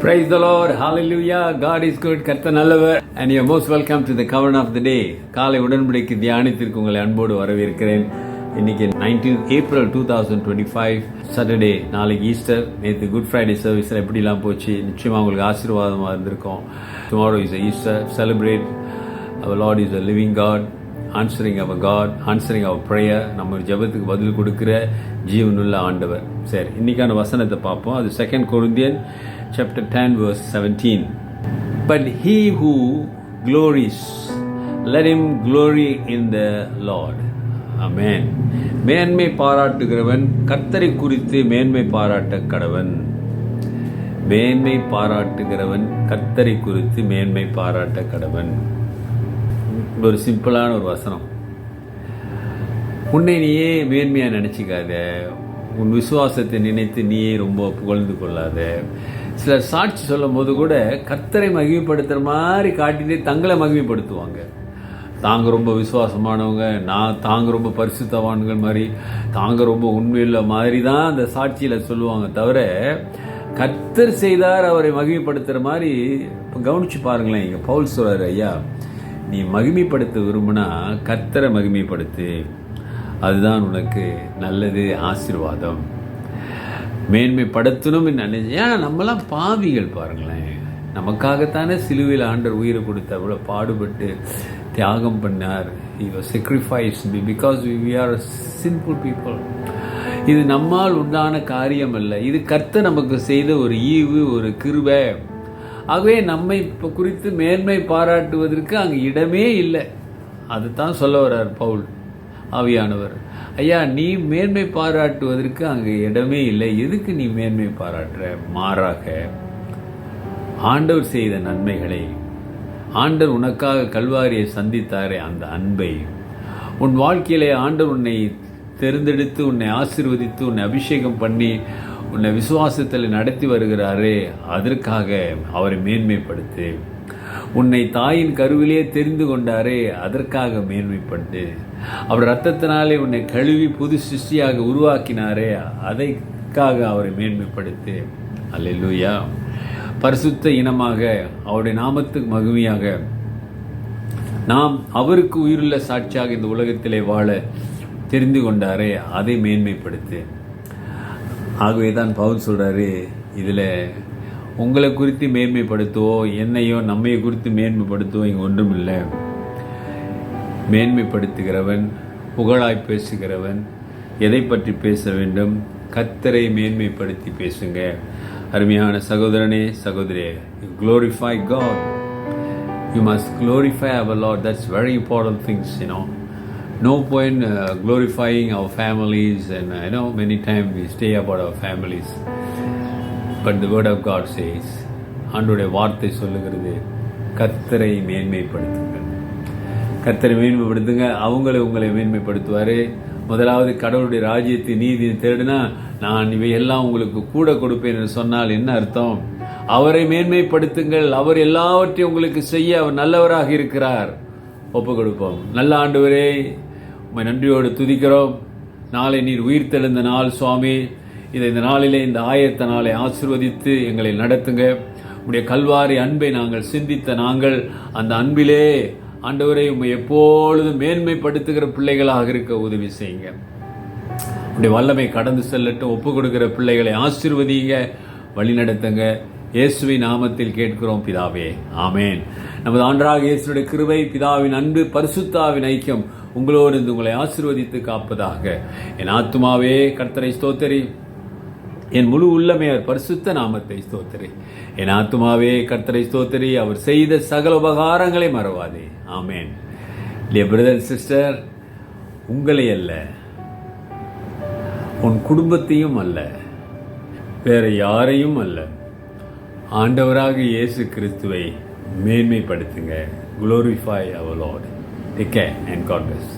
Praise the Lord. Hallelujah. God is good. கர்த்தர் நல்லவர். And you are most welcome to the cover of the day. காலை உடன்படிக்கை தியானத்திற்கு உங்களை அன்போடு வரவேற்கிறேன். இன்னைக்கு 19 April 2025 Saturday. நாளைக்கு ஈஸ்டர். நேற்று குட் ஃப்ரைடே சர்வீஸில் எப்படிலாம் போச்சு நிச்சயமாக உங்களுக்கு ஆசீர்வாதமாக இருந்திருக்கும். Tomorrow is Easter. Celebrate. Our Lord is a living God. Answering our God, answering our prayer. நம்ம ஜெபத்துக்கு பதில் கொடுக்கிற ஜீவனுள்ள ஆண்டவர். சரி, இன்னைக்கான வசனத்தை பார்ப்போம். அது 2 Corinthians chapter 10 verse 17. But he who glories, let him glory in the Lord. Amen. மேன்மை பாராட்டுகிறவன் கர்த்தரை குறித்து மேன்மை பாராட்ட கடவன். மேன்மை பாராட்டுகிறவன் கர்த்தரை குறித்து மேன்மை பாராட்ட கடவன். ஒரு சிம்பிளான ஒரு வசனம். உன்னை நீயே மேன்மையாக நினச்சிக்காத, உன் விசுவாசத்தை நினைத்து நீயே ரொம்ப புகழ்ந்து கொள்ளாத. சிலர் சாட்சி சொல்லும் போது கூட கர்த்தரை மகிமைப்படுத்துகிற மாதிரி காட்டிட்டு தங்களை மகிமைப்படுத்துவாங்க. தாங்க ரொம்ப விசுவாசமானவங்க, தாங்க ரொம்ப பரிசுத்தவான்கள் மாதிரி, தாங்க ரொம்ப உண்மையுள்ள மாதிரி தான் அந்த சாட்சியில் சொல்லுவாங்க. தவிர கர்த்தர் செய்தார் அவரை மகிமைப்படுத்துகிற மாதிரி இப்போ கவனித்து பாருங்களேன். இங்கே பவுல் சொல்கிறார், ஐயா நீ மகிமைப்படுத்த விரும்பினா கர்த்தரை மகிமைப்படுத்து, அதுதான் உனக்கு நல்லது, ஆசீர்வாதம். மேன்மைப்படுத்தணும் நினைச்சு, ஏன்னா நம்மளாம் பாவிகள் பாருங்களேன். நமக்காகத்தானே சிலுவையில் ஆண்டவர் உயிரை கொடுத்த அவ்வளோ பாடுபட்டு தியாகம் பண்ணார். He was sacrificed because we are sinful people. இது நம்மால் உண்டான காரியம் அல்ல, இது கர்த்தர் நமக்கு செய்த ஒரு ஈவு, ஒரு கிருபை. ஆகவே நம்மை இப்போ குறித்து மேன்மை பாராட்டுவதற்கு அங்கே இடமே இல்லை. அதுதான் சொல்ல வர்றார் பவுல் ஆவியானவர். ஐயா நீ மேன்மை பாராட்டுவதற்கு அங்கே இடமே இல்லை. எதுக்கு நீ மேன்மை பாராட்டுற? மாறாக ஆண்டவர் செய்த நன்மைகளை, ஆண்டவர் உனக்காக கல்வாரியை சந்தித்தாரே அந்த அன்பை, உன் வாழ்க்கையிலே ஆண்டவர் உன்னை தேர்ந்தெடுத்து உன்னை ஆசீர்வதித்து உன்னை அபிஷேகம் பண்ணி உன்னை விசுவாசத்தில் நடத்தி வருகிறாரே அதற்காக அவரை மேன்மைப்படுத்து. உன்னை தாயின் கருவிலே தெரிந்து கொண்டாரே அதற்காக மேன்மைப்பட்டு, அவர் இரத்தத்தினாலே உன்னை கழுவி புது சிருஷ்டியாக உருவாக்கினாரே அதற்காக அவரை மேன்மைப்படுத்து. அல்லேலூயா. பரிசுத்த இனமாக அவருடைய நாமத்துக்கு மகிமையாக நாம் அவருக்கு உயிருள்ள சாட்சியாக இந்த உலகத்திலே வாழ தெரிந்து கொண்டாரே அதை மேன்மைப்படுத்து. ஆகவே தான் பவுல் சொல்கிறாரு, இதில் உங்களை குறித்து மேன்மைப்படுத்துவோ என்னையோ நம்மையை குறித்து மேன்மைப்படுத்துவோ இங்கே ஒன்றும் இல்லை. மேன்மைப்படுத்துகிறவன், புகழாய் பேசுகிறவன் எதை பற்றி பேச வேண்டும்? கர்த்தரை மேன்மைப்படுத்தி பேசுங்க. அருமையான சகோதரனே சகோதரியே, glorify God. You must glorify our Lord. That's very important things, No point glorifying our families, and I know many times we stay about our families, but the word of God says, ஆண்டவருடைய வார்த்தை சொல்லுகிறது, கர்த்தரை மேன்மைப்படுத்துங்கள். கர்த்தரை மேன்மைப்படுத்துங்க, உங்களை மேன்மைப்படுத்துவார். முதலாவது கடவுளுடைய ராஜ்யத்தை நீதி தேடினா நான் இவையெல்லாம் உங்களுக்கு கூட கொடுப்பேன் என்று சொன்னால் என்ன அர்த்தம்? அவரை மேன்மைப்படுத்துங்கள். அவர் எல்லாவற்றையும் உங்களுக்கு செய்ய அவர் நல்லவராக இருக்கிறார். ஒப்பு கொடுப்போம். நல்ல ஆண்டவரே, உம்மை நன்றியோடு துதிக்கிறோம். நாளை நீர் உயிர்த்தெழுந்த நாள் சுவாமி. இந்த நாளிலே இந்த ஆயத்த நாளை ஆசீர்வதித்து எங்களை நடத்துங்க. உடைய கல்வாரி அன்பை நாங்கள் சிந்தித்த நாங்கள் அந்த அன்பிலே ஆண்டவரை உம்மை எப்பொழுதும் மேன்மைப்படுத்துகிற பிள்ளைகளாக இருக்க உதவி செய்யுங்க. உடைய வல்லமை கடந்து செல்லட்டும். ஒப்பு கொடுக்கிற பிள்ளைகளை ஆசீர்வதிங்க, வழி நடத்துங்க. இயேசுவின் நாமத்தில் கேட்கிறோம் பிதாவே, ஆமேன். நமது ஆண்டவராகிய இயேசுவுடைய கிருபை, பிதாவின் அன்பு, பரிசுத்தாவின் ஐக்கியம் உங்களோடு இருந்து உங்களை ஆசீர்வதித்து காப்பதாக. என் ஆத்துமாவே கர்த்தரை ஸ்தோத்திரி, என் முழு உள்ளமே அவர் பரிசுத்த நாமத்தை ஸ்தோத்திரி. என் ஆத்துமாவே கர்த்தரை ஸ்தோத்திரி, அவர் செய்த சகல உபகாரங்களை மறவாதே. ஆமேன். பிரதர் சிஸ்டர், உங்களை அல்ல, உன் குடும்பத்தையும் அல்ல, வேற யாரையும் அல்ல, ஆண்டவராக இயேசு கிறிஸ்துவை மேன்மைப்படுத்துங்க. Glorify our Lord. Take care and God bless.